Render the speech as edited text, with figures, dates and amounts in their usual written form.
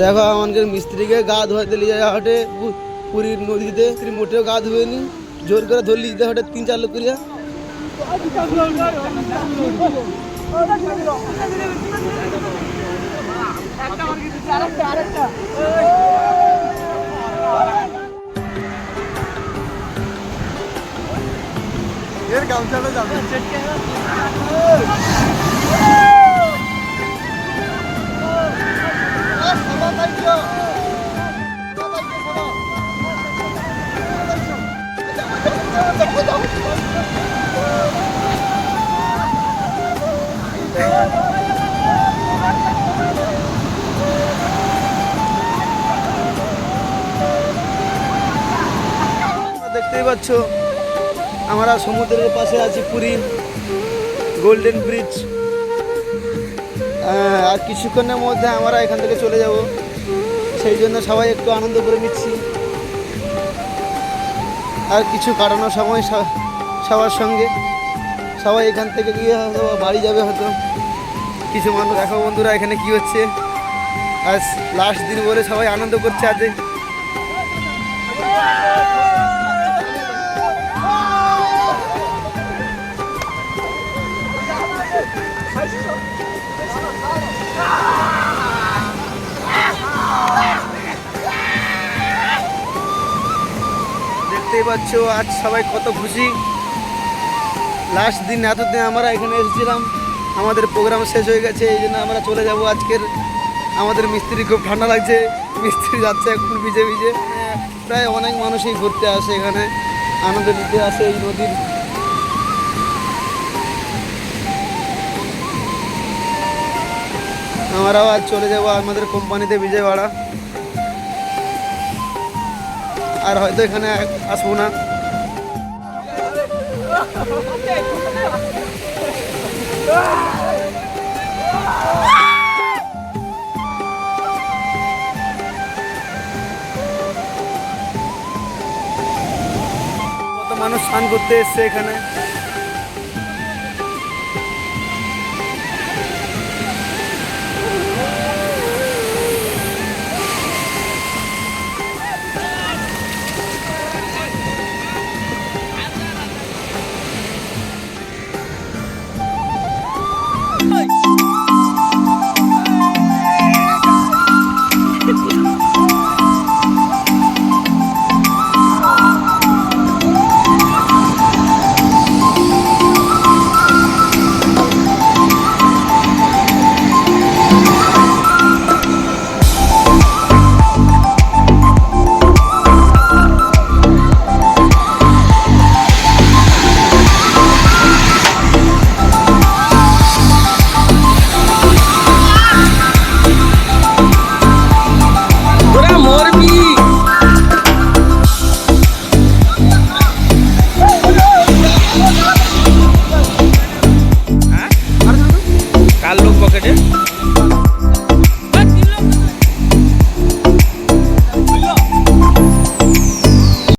দেখো আমাদের মিস্ত্রিকে গা ধোয়াতে নিয়ে যাওয়া হটে পুরীর নদীতে, মোটেও গা ধুয়েনি, জোর করে ধরলি দিতে হটে 3-4 লোক করিয়া। এর গামছাটা যাবে দেখতেই পাচ্ছ আমরা সমুদ্রের পাশে আছি, পুরী গোল্ডেন ব্রিজ। আর কিছুক্ষণের মধ্যে আমরা এখান থেকে চলে যাব, সেই জন্য সবাই একটু আনন্দ করে নিচ্ছি। আর কিছু কাটানোর সময় সবার সঙ্গে সবাই এখান থেকে গিয়ে হয়তো বাড়ি যাবে। হয়তো কিছু মানুষ, দেখো বন্ধুরা এখানে কি হচ্ছে, আজ লাস্ট দিন বলে সবাই আনন্দ করছে। আজ দেখতেই পাচ্ছ আজ সবাই কত খুশি। লাস্ট দিন, এতদিন আমরা এখানে এসেছিলাম, আমাদের প্রোগ্রাম শেষ হয়ে গেছে, এই জন্য আমরা চলে যাব আজকের। আমাদের মিস্ত্রি খুব ঠান্ডা লাগছে, মিস্ত্রি যাচ্ছে এখন ভিজে ভিজে। প্রায় অনেক মানুষই ঘুরতে আসে এখানে, আনন্দ নিতে আসে এই নদীর। আমরাও আজ চলে যাব আমাদের কোম্পানিতে বিজয়ওয়াড়া, আর হয়তো এখানে আসবো না। কত মানুষ স্নান করতে এসছে এখানে। কার লোক পকেটে